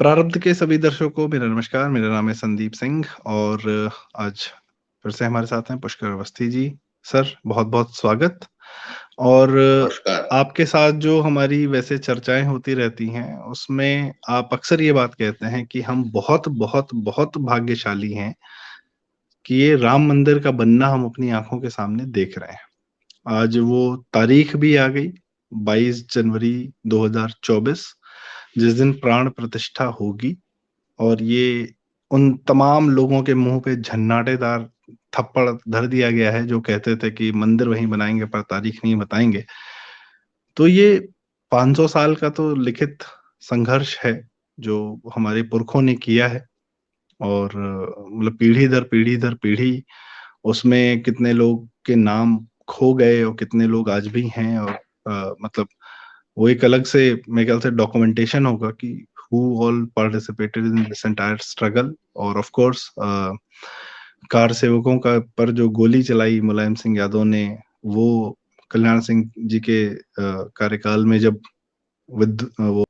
प्रारब्ध के सभी दर्शकों को मेरा नमस्कार। मेरा नाम है संदीप सिंह और आज फिर से हमारे साथ हैं पुष्कर अवस्थी जी। सर, बहुत-बहुत स्वागत। और नमस्कार। आपके साथ जो हमारी वैसे चर्चाएँ होती रहती हैं, उसमें आप अक्सर ये बात कहते हैं कि हम बहुत भाग्यशाली हैं कि ये राम मंदिर का बनना हम अपनी आँखों के सामने देख रहे हैं। आज वो तारीख भी आ गई, 22 जनवरी 2024, जिस दिन प्राण प्रतिष्ठा होगी। और ये उन तमाम लोगों के मुंह पे झन्नाटेदार थप्पड़ धर दिया गया है जो कहते थे कि मंदिर वहीं बनाएंगे पर तारीख नहीं बताएंगे। तो ये 500 साल का तो लिखित संघर्ष है जो हमारे पुरखों ने किया है। और मतलब पीढ़ी दर पीढ़ी उसमें कितने लोग के नाम खो गए और कितने लोग आज भी हैं। और मतलब वो एक अलग से मेरे ख्याल से डॉक्यूमेंटेशन होगा कि who all participated in this entire struggle। और ऑफ कोर्स कार सेवकों का पर जो गोली चलाई मुलायम सिंह यादव ने, वो कल्याण सिंह जी के कार्यकाल में जब वो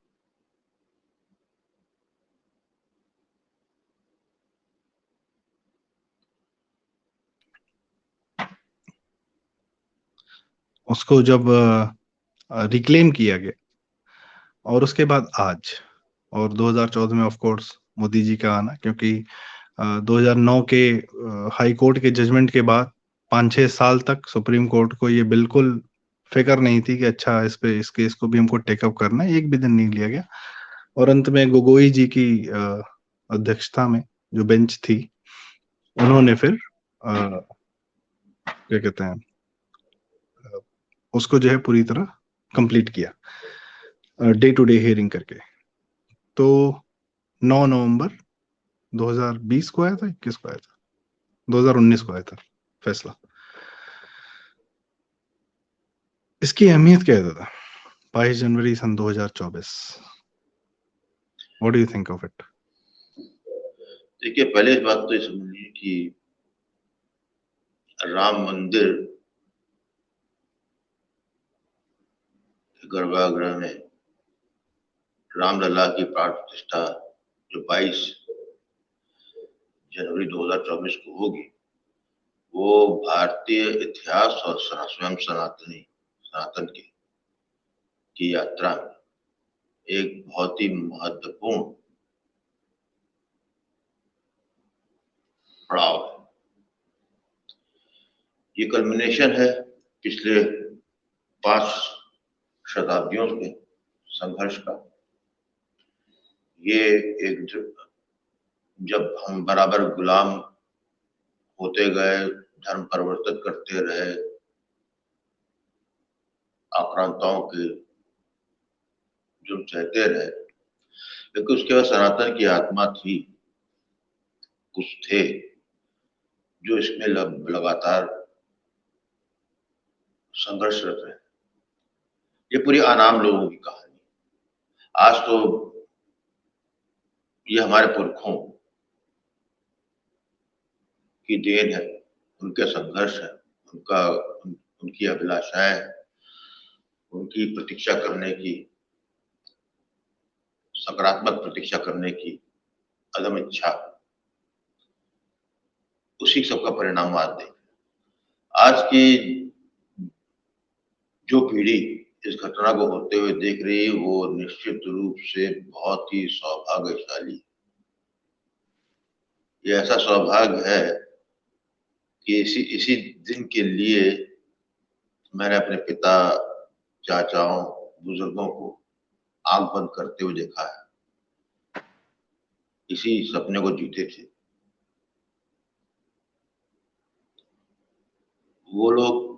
उसको जब रिक्लेम किया गया और उसके बाद आज और 2014 में ऑफ कोर्स मोदी जी का आना, क्योंकि 2009 के हाई कोर्ट के जजमेंट के बाद 5-6 साल तक सुप्रीम कोर्ट को ये बिल्कुल फिक्र नहीं थी कि अच्छा इस केस को भी हमको टेकअप करना है। एक भी दिन नहीं लिया गया। और अंत में गोगोई जी की अध्यक्षता में जो बेंच थी, उन्होंने फिर क्या कहते हैं उसको जो है पूरी तरह कंप्लीट किया डे टू डे हियरिंग करके। तो 9 नवंबर 2020 को आया था, 21 को आया था, 2019 को आया था फैसला। इसकी अहमियत क्या है दादा? 22 जनवरी सन 2024, what do you think of it? देखिए, पहले इस बात तो ये समझिए कि राम मंदिर गर्भगृह में रामलला की प्राण प्रतिष्ठा जो 22 जनवरी 2024 को होगी, वो भारतीय इतिहास और स्वयं सनातन की यात्रा में एक बहुत ही महत्वपूर्ण पड़ाव है। ये कल्मिनेशन है पिछले 5 शताब्दियों के संघर्ष का। ये एक जब हम बराबर गुलाम होते गए, धर्म परिवर्तित करते रहे, आक्रांताओं के जुल्म सहते रहे, लेकिन उसके बाद सनातन की आत्मा थी, कुछ थे जो इसमें लगातार संघर्षरत रहे। ये पूरी अनाम लोगों की कहानी। आज तो ये हमारे पुरखों की देन है, उनके संघर्ष है, उनकी अभिलाषाएं, उनकी प्रतीक्षा करने की, सकारात्मक प्रतीक्षा करने की अदम इच्छा, उसी सब का परिणाम आज देख। आज की जो पीढ़ी इस घटना को होते हुए देख रही है, वो निश्चित रूप से बहुत ही सौभाग्यशाली। ये ऐसा सौभाग्य है कि इसी इसी दिन के लिए मैंने अपने पिता, चाचाओं, बुजुर्गों को आंख बंद करते हुए देखा है। इसी सपने को जीते थे वो लोग,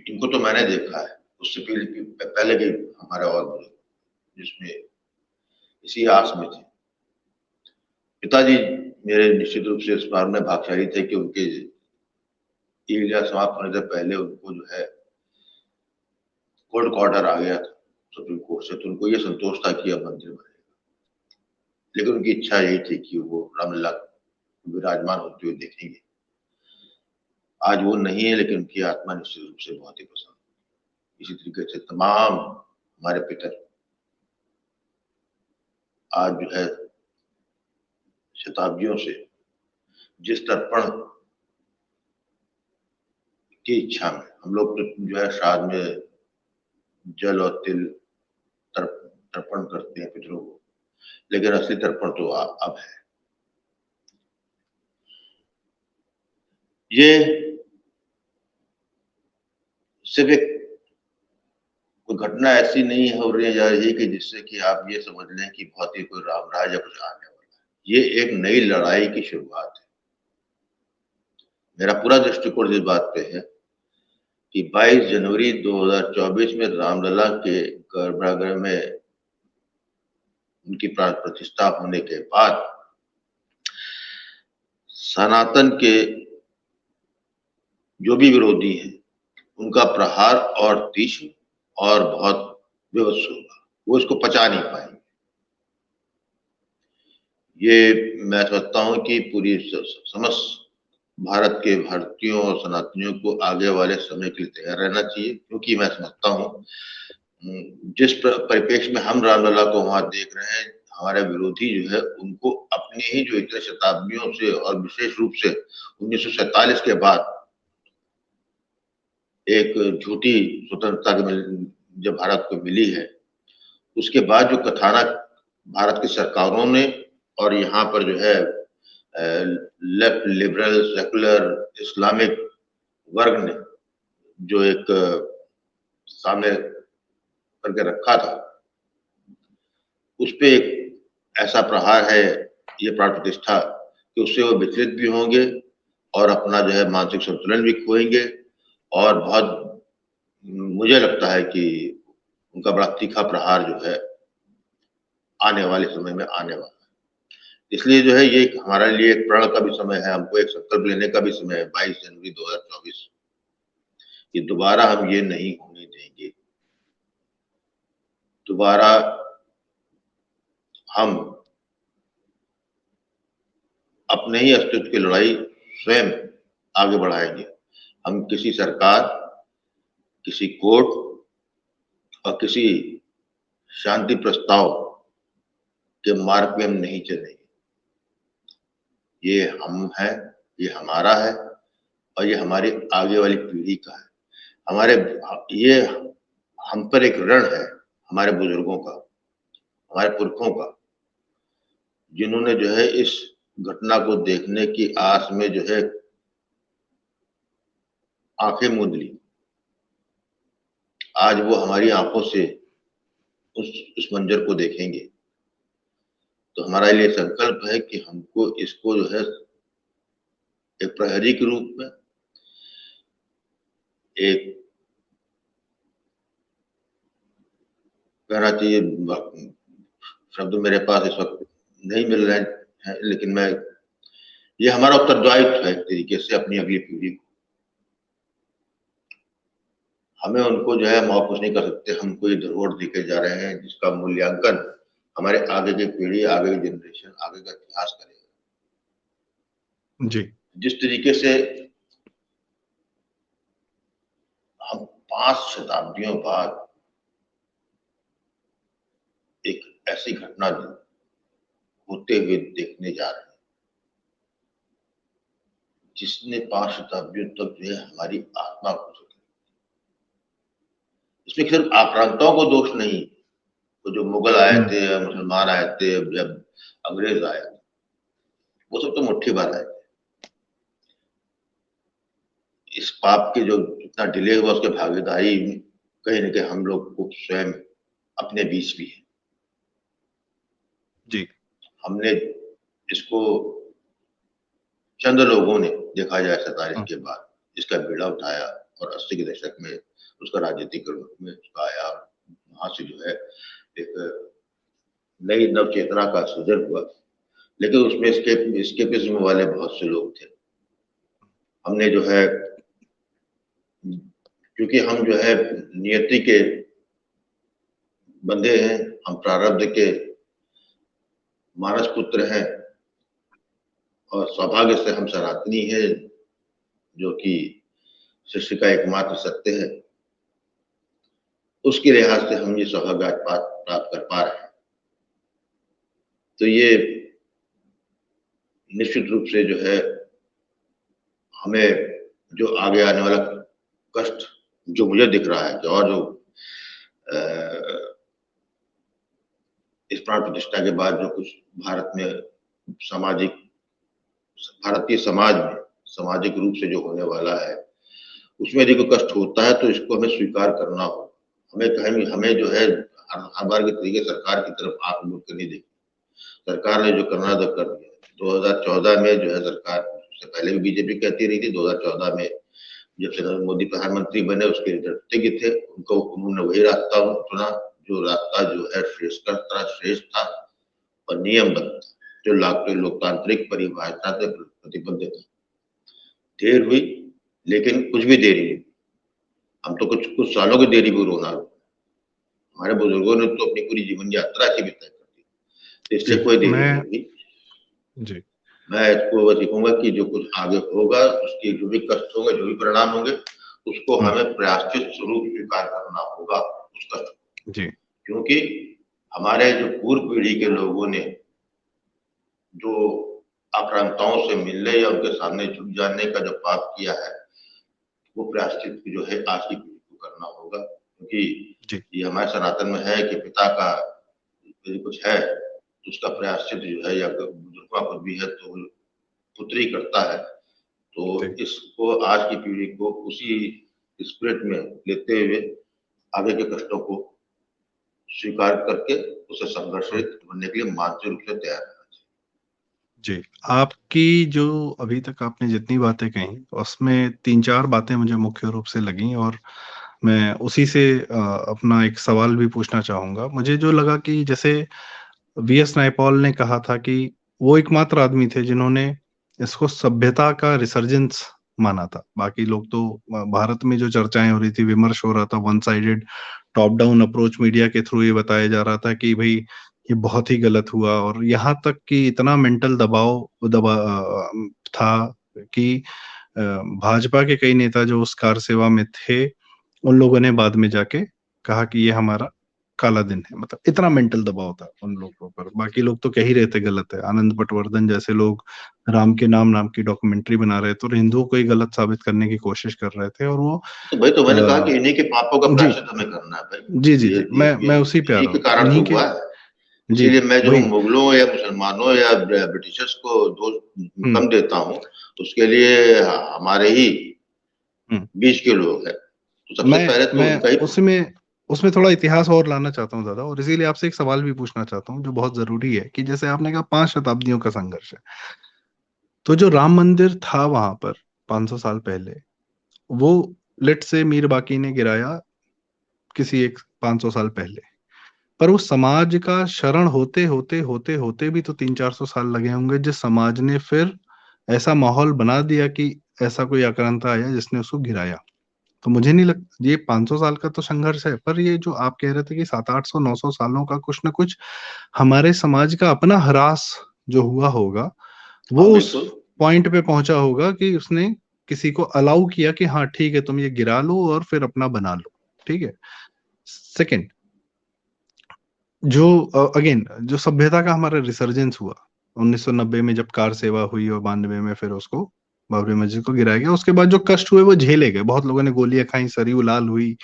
इनको तो मैंने देखा है उससे पहले भी हमारे और बुजुर्ग, जिसमें इसी आस में थे। पिताजी मेरे निश्चित रूप से इस बार में भाग्यशाली थे कि उनके ईला समाप्त होने से पहले उनको जो है कोर्ट का ऑर्डर आ गया था सुप्रीम कोर्ट से, तो उनको ये संतोष था कि अब मंदिर बनेगा। लेकिन उनकी इच्छा यही थी कि वो रामलला विराजमान होते हुए देखेंगे। आज वो नहीं है, लेकिन उनकी आत्मा निश्चित रूप से बहुत ही पसंद। इसी तरीके से तमाम हमारे पितर आज जो है शताब्दियों से जिस तर्पण की इच्छा में हम लोग तो जो है श्राद्ध में जल और तिल तर्पण करते हैं पितरों को, लेकिन असली तर्पण तो अब है। ये सिर्फ एक कोई घटना ऐसी नहीं हो रही जा रही कि जिससे कि आप ये समझ लें कि बहुत ही कोई राम राज या कुछ आने वाला है। ये एक नई लड़ाई की शुरुआत है। मेरा पूरा दृष्टिकोण इस बात पे है कि 22 जनवरी 2024 में रामलला के गर्भगृह में उनकी प्राण प्रतिष्ठा होने के बाद सनातन के जो भी विरोधी हैं उनका प्रहार और तीक्ष्ण और बहुत विवश होगा, वो इसको पचा नहीं पाएंगे। ये मैं समझता हूं कि पूरी समस्त भारत के भारतीयों और सनातनियों को आगे वाले समय के लिए तैयार रहना चाहिए, क्योंकि मैं समझता हूं जिस परिप्रेक्ष्य में हम रामलला को वहां देख रहे हैं, हमारे विरोधी जो है उनको अपनी ही जो इतने शताब्दियों से और विशेष रूप से 1947 के बाद एक झूठी स्वतंत्रता जब भारत को मिली है, उसके बाद जो कथानक भारत की सरकारों ने और यहाँ पर जो है लेफ्ट लिबरल सेकुलर इस्लामिक वर्ग ने जो एक सामने करके रखा था, उस पे एक ऐसा प्रहार है ये प्राण प्रतिष्ठा कि उससे वो विचलित भी होंगे और अपना जो है मानसिक संतुलन भी खोएंगे और बहुत मुझे लगता है कि उनका बड़ा तीखा प्रहार जो है आने वाले समय में आने वाला है। इसलिए जो है ये हमारे लिए एक प्रण का भी समय है, हमको एक संकल्प लेने का भी समय है 22 जनवरी 2024 कि दोबारा हम ये नहीं होने देंगे। दोबारा हम अपने ही अस्तित्व की लड़ाई स्वयं आगे बढ़ाएंगे। हम किसी सरकार, किसी कोर्ट और किसी शांति प्रस्ताव के मार्ग पे हम नहीं चलेंगे। ये हम है, ये हमारा है और ये हमारी आगे वाली पीढ़ी का है। हमारे ये हम पर एक ऋण है हमारे बुजुर्गों का, हमारे पुरखों का, जिन्होंने जो है इस घटना को देखने की आस में जो है आंखें मूंद ली। आज वो हमारी आंखों से उस मंजर को देखेंगे। तो हमारे लिए संकल्प है कि हमको इसको जो है एक प्रहरी के रूप में, एक कहना चाहिए शब्द मेरे पास इस वक्त नहीं मिल रहे हैं, लेकिन मैं ये हमारा उत्तरदायित्व है एक तरीके से अपनी अगली पीढ़ी को। हमें उनको जो है माफ कुछ नहीं कर सकते, हमको ये धरोहर देके जा रहे हैं जिसका मूल्यांकन हमारे आगे की पीढ़ी, आगे की जनरेशन, आगे का इतिहास करेगा। जी। जिस तरीके से हम 5 शताब्दियों बाद एक ऐसी घटना होते हुए देखने जा रहे हैं जिसने 5 शताब्दियों तक जो है हमारी आत्मा को सुखी। इसमें सिर्फ आक्रांताओं को दोष नहीं, तो जो मुगल आए थे, मुसलमान आए थे, जब अंग्रेज आए, वो सब तो मुट्ठी भर आए थे। इस पाप के जो इतना डिले हुआ उसके भागीदारी कहीं न कहीं हम लोग को स्वयं अपने बीच भी है। जी। हमने इसको चंद लोगों ने देखा जाए 47 के बाद इसका बीड़ा उठाया और 80 के दशक में उसका राजनीतिक रूप में उसका आया, वहां से जो है एक नई नव चेतना का सृजन हुआ। लेकिन उसमें एस्केपिज्म वाले बहुत से लोग थे। हमने जो है क्योंकि हम जो है नियति के बंधे हैं, हम प्रारब्ध के मानस पुत्र हैं और सौभाग्य से हम सनातनी हैं, जो कि सृष्टि का एकमात्र सत्य है। उसके लिहाज से हम ये सौभाग्य प्राप्त कर पा रहे हैं। तो ये निश्चित रूप से जो है हमें जो आगे आने वाला कष्ट जो मुझे दिख रहा है कि और जो इस प्राण प्रतिष्ठा के बाद जो कुछ भारत में सामाजिक भारतीय समाज में सामाजिक रूप से जो होने वाला है उसमें यदि कोई कष्ट होता है तो इसको हमें स्वीकार करना हो। हमें कहीं हमें जो है हर बार के तरीके सरकार की तरफ आंख मूंद कर नहीं देखी। सरकार ने जो करना था कर दिया। 2014 में जो है सरकार से पहले भी बीजेपी कहती रही थी। 2014 में जब से नरेंद्र मोदी प्रधानमंत्री बने उसके डरते थे उनको उन्होंने वही रास्ता चुना जो रास्ता जो है श्रेष्ठ था और नियमबद्ध था, जो लोकतांत्रिक परिभाषा से प्रतिबद्ध था। देर हुई लेकिन कुछ भी देरी नहीं। हम तो कुछ सालों की देरी को रोना। हमारे बुजुर्गों ने तो अपनी पूरी जीवन यात्रा की भी तय कर दी, तो इसलिए कोई देरी नहीं हुई जी। मैं इसको बस कहूंगा कि जो कुछ आगे होगा उसके जो भी कष्ट होंगे जो भी परिणाम होंगे उसको हमें प्रायश्चित स्वरूप स्वीकार करना होगा उस कष्ट जी। क्योंकि हमारे जो पूर्व पीढ़ी के लोगों ने जो आक्रांताओं से मिलने या उनके सामने झुक जाने का जो पाप किया है वो प्रायश्चित जो है आज की पीढ़ी को करना होगा। क्योंकि ये हमारे सनातन में है कि पिता का यदि कुछ है तो उसका प्रायश्चित जो है या बुजुर्गों का भी है तो पुत्र ही करता है। तो इसको आज की पीढ़ी को उसी स्पिरिट में लेते हुए आगे के कष्टों को स्वीकार करके उसे संघर्षित बनने के लिए मानसिक रूप से तैयार रहना चाहिए। जी, आपकी जो अभी तक आपने जितनी बातें कही उसमें 3-4 बातें मुझे मुख्य रूप से लगी और मैं उसी से अपना एक सवाल भी पूछना चाहूँगा। मुझे जो लगा कि जैसे वी.एस. नायपॉल ने कहा था कि वो एकमात्र आदमी थे जिन्होंने इसको सभ्यता का रिसर्जेंस माना था। बाकी लोग तो भारत में जो चर्चाएँ हो रही थी, विमर्श हो रहा था, one sided top down approach media के थ्रू ये बताया जा रहा था कि भई ये बहुत ही गलत हुआ और यहाँ तक कि इतना मेंटल था कि भाजपा के कई नेता जो उस कार सेवा में थे, उन लोगों ने बाद में जाके कहा कि ये हमारा काला दिन है। मतलब इतना मेंटल दबाव था उन लोगों पर। बाकी लोग तो कह ही रहे थे गलत है। आनंद पटवर्धन जैसे लोग राम के नाम की डॉक्यूमेंट्री बना रहे थे और हिंदुओं को ही गलत साबित करने की कोशिश कर रहे थे और वो तो भाई तो मैंने कहा कि इन्हीं के पापों का प्रायश्चित हमें करना है भाई। जी। मैं उसी पे आ इन्हीं रहा के हूँ। कारण तो हुआ है। इसीलिए मैं जो मुगलों या मुसलमानों या ब्रिटिशर्स को दोष कम देता हूँ उसके लिए हमारे ही बीच के लोग हैं। तो सबसे पहले तो उनका ही उसमें थोड़ा इतिहास और लाना चाहता हूँ दादा और इसीलिए आपसे एक सवाल भी पूछना चाहता हूँ जो बहुत जरूरी है कि जैसे आपने कहा 5 शताब्दियों का संघर्ष है, तो जो राम मंदिर था वहां पर 500 साल पहले, वो लेट से मीर बाकी ने गिराया किसी एक 500 साल पहले, पर वो समाज का शरण होते होते होते होते भी तो 300-400 साल लगे होंगे, जिस समाज ने फिर ऐसा माहौल बना दिया कि ऐसा कोई आक्रांता आया जिसने उसको गिराया। तो मुझे नहीं लगता ये 500 साल का तो संघर्ष है, पर ये जो आप कह रहे थे कि 700-800-900 सालों का कुछ ना कुछ हमारे समाज का अपना ह्रास जो हुआ होगा, वो उस पॉइंट पे पहुंचा होगा कि उसने किसी को अलाउ किया कि हाँ ठीक है तुम ये गिरा लो और फिर अपना बना लो। ठीक है। सेकंड, जो अगेन जो सभ्यता का हमारा रिसर्जेंस हुआ 1990 में जब कार सेवा हुई और 92 में फिर उसको बाबरी मस्जिद को गिराया गया, उसके बाद जो कष्ट हुए वो झेले गए। बहुत लोगों ने गोलियां खाई, सरयू लाल हुई,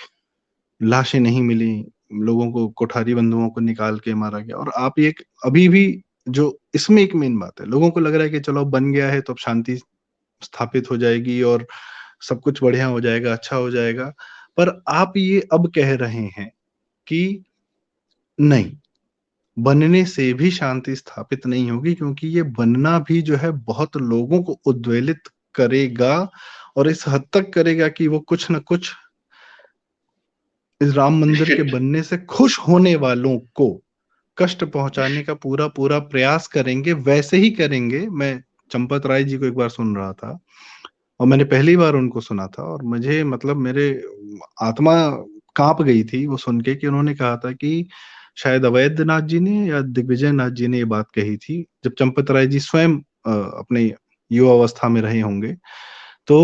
लाशें नहीं मिली, लोगों को कोठारी बंधुओं को निकाल के मारा गया। और आप ये अभी भी जो इसमें एक मेन बात है, लोगों को लग रहा है कि चलो अब बन गया है तो अब शांति स्थापित हो जाएगी और सब कुछ बढ़िया हो जाएगा, अच्छा हो जाएगा। पर आप ये अब कह रहे हैं कि नहीं, बनने से भी शांति स्थापित नहीं होगी, क्योंकि ये बनना भी जो है बहुत लोगों को उद्वेलित करेगा और इस हद तक करेगा कि वो कुछ न कुछ इस राम मंदिर के बनने से खुश होने वालों को कष्ट पहुंचाने का पूरा पूरा प्रयास करेंगे। वैसे ही करेंगे। मैं चंपत राय जी को एक बार सुन रहा था और मैंने पहली बार उनको सुना था और मुझे मतलब मेरे आत्मा कांप गई थी वो सुन के कि उन्होंने कहा था कि शायद अवैध नाथ जी ने या दिग्विजय नाथ जी ने ये बात कही थी जब चंपत राय जी स्वयं अपने युवा अवस्था में रहे होंगे। तो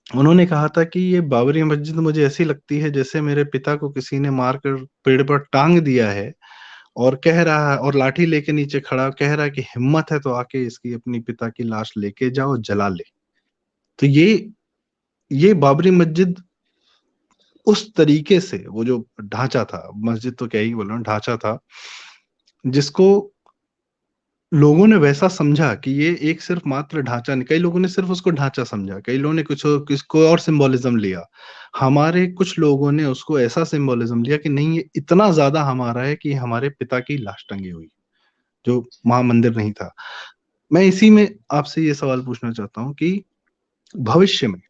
उन्होंने कहा था कि ये बाबरी मस्जिद मुझे ऐसी लगती है जैसे मेरे पिता को किसी ने मारकर पेड़ पर टांग दिया है और कह रहा है, और लाठी लेके नीचे खड़ा कह रहा है कि हिम्मत है तो आके इसकी अपनी पिता की लाश लेके जाओ, जला ले। तो ये बाबरी मस्जिद उस तरीके से, वो जो ढांचा था, मस्जिद तो क्या ही बोल रहा हूँ, ढांचा था, जिसको लोगों ने वैसा समझा कि ये एक सिर्फ मात्र ढांचा नहीं, कई लोगों ने सिर्फ उसको ढांचा समझा, कई लोगों ने किसको और सिंबोलिज्म लिया। हमारे कुछ लोगों ने उसको ऐसा सिंबोलिज्म लिया कि नहीं, ये इतना ज्यादा हमारा है कि हमारे पिता की लाश टंगी हुई, जो महामंदिर नहीं था। मैं इसी में आपसे ये सवाल पूछना चाहता हूँ कि भविष्य में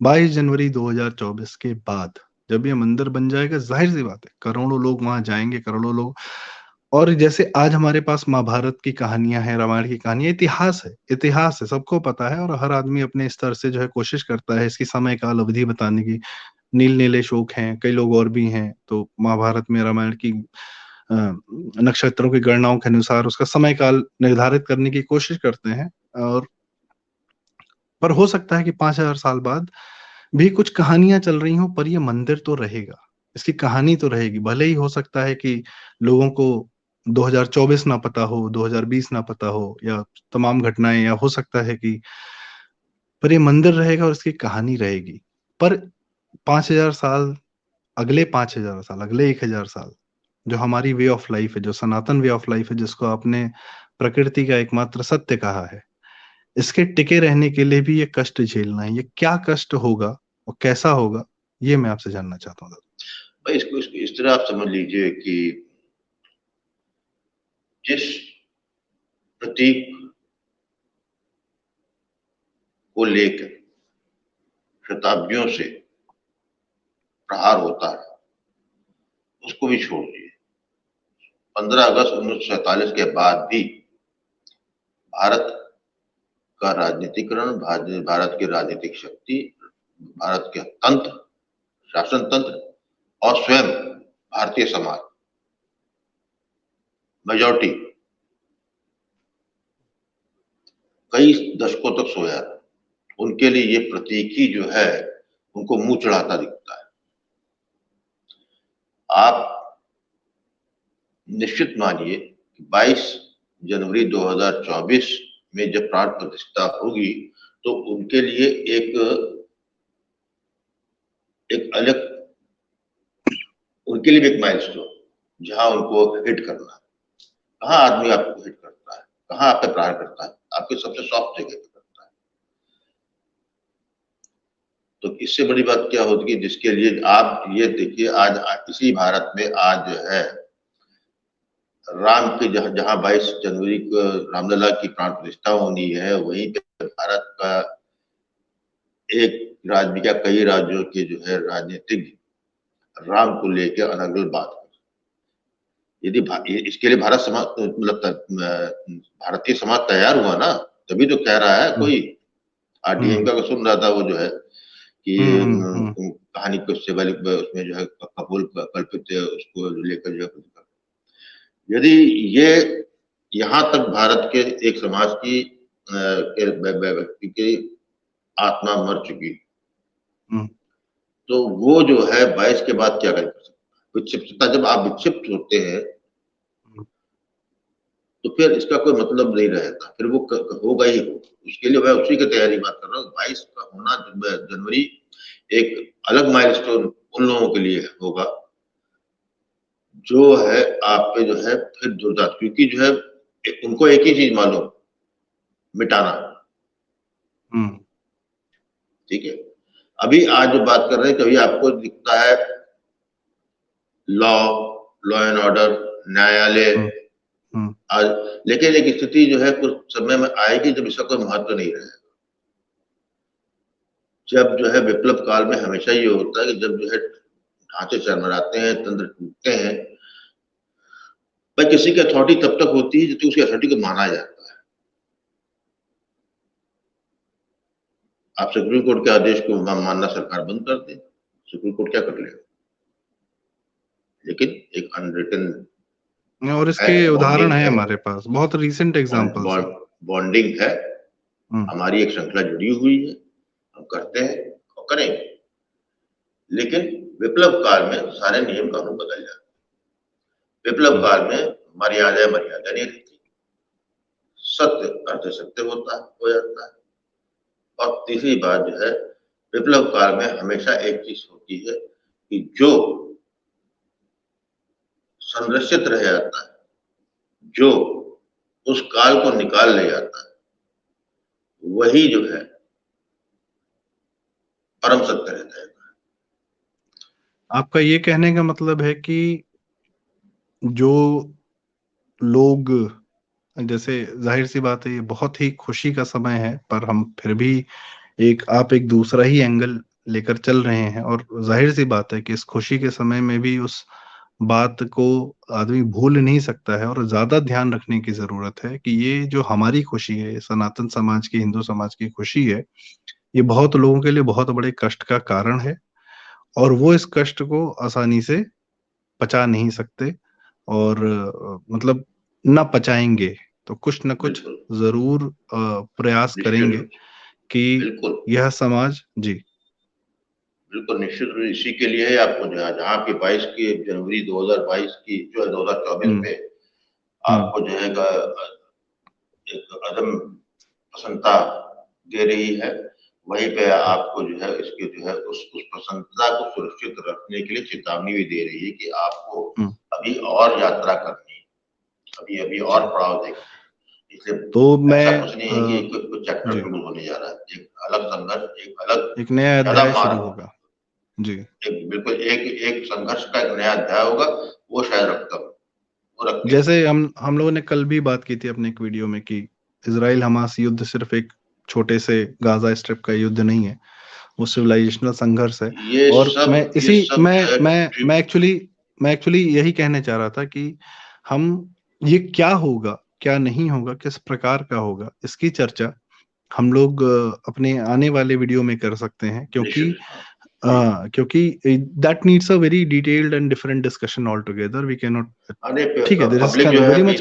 22 जनवरी 2024 के बाद जब ये मंदिर बन जाएगा, जाहिर सी बात है करोड़ों लोग वहां जाएंगे, करोड़ों लोग। और जैसे आज हमारे पास महाभारत की कहानियां हैं, रामायण की कहानियां, इतिहास है, इतिहास है, सबको पता है, और हर आदमी अपने स्तर से जो है कोशिश करता है इसकी समय काल अवधि बताने की। नील नीले शोक हैं, कई लोग और भी हैं, तो महाभारत में रामायण की अ, नक्षत्रों की गणनाओं के अनुसार उसका समय काल निर्धारित करने की कोशिश करते हैं। और पर हो सकता है कि 5,000 साल बाद भी कुछ कहानियां चल रही हों, पर ये मंदिर तो रहेगा, इसकी कहानी तो रहेगी। भले ही हो सकता है कि लोगों को 2024 ना पता हो, 2020 ना पता हो, या तमाम घटनाएं, या हो सकता है कि, पर ये मंदिर रहेगा और इसकी कहानी रहेगी। पर 5,000 साल, अगले 5,000 साल, अगले 1,000 साल, जो हमारी वे ऑफ लाइफ है, जो सनातन वे ऑफ लाइफ है, जिसको आपने प्रकृति का एकमात्र सत्य कहा है, इसके टिके रहने के लिए भी ये कष्ट झेलना है। ये क्या कष्ट होगा और कैसा होगा, ये मैं आपसे जानना चाहता हूँ दादा। भाई इसको इस तरह आप समझ लीजिए कि जिस प्रतीक को लेकर शताब्दियों से प्रहार होता है, उसको भी छोड़ दिए। 15 अगस्त 1947 के बाद भी भारत का राजनीतिकरण, भारत की राजनीतिक शक्ति, भारत के तंत्र, शासन तंत्र और स्वयं भारतीय समाज, मेजॉरिटी कई दशकों तक सोया। उनके लिए ये प्रतीक ही जो है उनको मुंह चढ़ाता दिखता है। आप निश्चित मानिए कि 22 जनवरी 2024 में जब प्राण प्रतिष्ठा होगी तो उनके लिए एक अलग, उनके लिए भी एक माइलस्टोन, जहां उनको हिट करना है। कहाँ आदमी आपको हिट करता है, कहाँ आप पे प्रहार करता है, आपके सबसे सॉफ्ट जगह पे करता है। तो इससे बड़ी बात क्या होती है, जिसके लिए आप ये देखिए, आज इसी भारत में आज जो है राम के जहां 22 जनवरी को रामलला की प्राण प्रतिष्ठा होनी है, वहीं पे भारत का एक राज्य क्या कई राज्यों के जो है राजनीतिक राम को लेकर अनर्गल बात कर। यदि इसके लिए भारत समाज मतलब भारतीय समाज तैयार हुआ ना, तभी तो कह रहा है हम्म। कोई। हम्म। आरडीएमके को सुन रहा था वो जो है कि हम्म। हम्म। कहानी को से वाली उसमें जो है कपूर कल्पित है, उसको लेकर जो है यदि ये यहाँ तक भारत के एक समाज की व्यक्ति की आत्मा मर चुकी, हम्म। तो वो जो है 22 के बाद क्या कर सकता है। विक्षिप्तता, जब आप विक्षिप्त होते हैं तो फिर इसका कोई मतलब नहीं रहता, फिर वो होगा ही होगा। उसके लिए मैं उसी की तैयारी बात कर रहा हूँ। 22 का होना जनवरी एक अलग माइलस्टोन उन लोगों के लिए होगा जो है आप पे जो है फिर दुर्दांत, क्योंकि जो है उनको एक ही चीज मालूम, मिटाना। हम्म। ठीक है, अभी आज जो बात कर रहे हैं, कभी आपको दिखता है लॉ, लॉ एंड ऑर्डर, न्यायालय हम्म। हम्म। आज, लेकिन एक स्थिति जो है कुछ समय में आएगी जब इसका कोई महत्व नहीं रहेगा। जब जो है विप्लव काल में हमेशा ये होता है कि जब जो है ढांचे चरमराते हैं, तंत्र टूटते हैं, पर किसी की अथॉरिटी तब तक होती है जब तक उसकी अथॉरिटी को माना जाता है। आप सुप्रीम कोर्ट के आदेश को मानना सरकार बंद कर दे, सुप्रीम कोर्ट क्या कर लेगा। लेकिन एक अनरिटन और है, इसके उदाहरण बॉन्डिंग है है, हमारे पास, बहुत रिसेंट एग्जांपल्स हैं। बॉन्डिंग है, हम्म। हमारी एक श्रृंखला जुड़ी हुई है, हम करते हैं और करेंगे। लेकिन विप्लव काल में सारे नियम कानून बदल जाते हैं। विप्लव काल में मर्यादा मर्यादा नहीं रहती, सत्य अर्ध सत्य होता हो जाता है। और तीसरी बात जो है, विप्लव काल में हमेशा एक चीज होती है कि जो संरक्षित रह जाता है, जो उस काल को निकाल ले जाता है, वही जो है परम सत्य रहता है। आपका ये कहने का मतलब है कि जो लोग, जैसे जाहिर सी बात है ये बहुत ही खुशी का समय है, पर हम फिर भी आप एक दूसरा ही एंगल लेकर चल रहे हैं, और जाहिर सी बात है कि इस खुशी के समय में भी उस बात को आदमी भूल नहीं सकता है, और ज्यादा ध्यान रखने की जरूरत है कि ये जो हमारी खुशी है, ये सनातन समाज की, हिंदू समाज की खुशी है, ये बहुत लोगों के लिए बहुत बड़े कष्ट का कारण है, और वो इस कष्ट को आसानी से पचा नहीं सकते, और मतलब ना पचाएंगे तो कुछ न कुछ बिल्कुल, जरूर प्रयास निश्चित करेंगे रूप से, कि बिल्कुल, यह समाज जी। बिल्कुल निश्चित रूप से इसी के लिए है आपको जहाँ की 22 की जनवरी 2022 की जो है 2024 हम्म। पे हम्म। आपको जो है एक अदम प्रसन्नता दे रही है। वहीं पे आपको जो है इसके जो है उस प्रसन्नता को सुरक्षित रखने के लिए चेतावनी भी दे रही है कि आपको हम्म। अभी और यात्रा करनी है, अभी अभी जी। और पड़ाव देखने हैं। तो इसलिए ऐसा कुछ नहीं है कि कुछ चैप्टर जी, क्लोज होने जा रहा है। एक अलग संघर्ष, एक अलग एक नया ज्यादा अध्याय शुरू मार्ग, होगा। जी। एक बिल्कुल एक एक संघर्ष का एक नया अध्याय होगा, वो शायद रखता हूँ, वो रख के जैसे हम लोगों ने कल भी बात की थी अपने एक वीडियो में कि इसराइल हमास युद्ध सिर्फ एक छोटे से गाजा स्ट्रिप का युद्ध नहीं है, वो सिविलाइजेशनल संघर्ष है। और ये सब जो है मैं एक्चुअली यही कहने चाह रहा था कि हम, ये क्या होगा क्या नहीं होगा, किस प्रकार का होगा, इसकी चर्चा हम लोग अपने आने वाले वीडियो में कर सकते हैं, क्योंकि निश्चित, हाँ जी। That needs a very detailed and different discussion all together, we can not. अरे ठीक है, देयर इज पब्लिक जो है वेरी मच।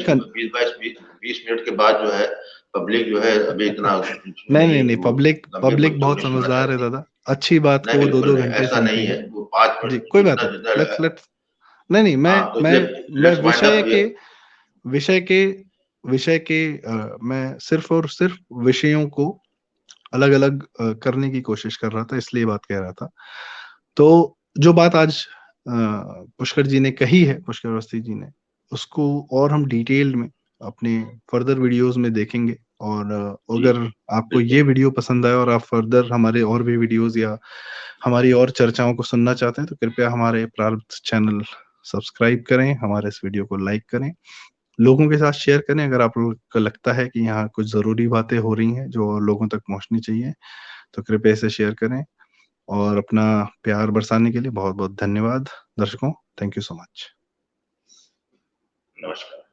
20 मिनट के बाद जो है पब्लिक जो है अभी इतना उसमें नहीं नहीं नहीं है नहीं, कि वो पब्लिक लंबे पब्लिक बच्चों बहुत की सुनना समझदार है चाहती दादा, अच्छी बात है। को नहीं वो दो बिल्कुल दो नहीं, घंटे ऐसा नहीं सुनती है, है। वो 5 जी, मिनट कोई बात जितना नहीं, जितना लेट्स नहीं नहीं, हाँ तो मैं इसलिए मैं लेट्स वाइंड अप ये विषय के विषय के मैं सिर्फ और सिर्फ विषयों को अलग अलग करने की कोशिश कर रहा था, इसलिए बात कह रहा था। तो जो बात आज पुष्कर जी ने कही है, पुष्कर अवस्थी जी ने, उसको और हम डिटेल में अपने फर्दर वीडियोस में देखेंगे। और जी अगर आपको ये बिल्कुल। वीडियो पसंद आया और आप फर्दर हमारे और भी वीडियोस या हमारी और चर्चाओं को सुनना चाहते हैं, तो कृपया हमारे प्रारब्ध चैनल सब्सक्राइब करें, हमारे इस वीडियो को लाइक करें, लोगों के साथ शेयर करें। अगर आप लोग को लगता है कि यहाँ कुछ जरूरी बातें हो रही हैं जो लोगों तक पहुंचनी चाहिए, तो कृपया इसे शेयर करें। और अपना प्यार बरसाने के लिए बहुत बहुत धन्यवाद दर्शकों। Thank you so much. नमस्कार।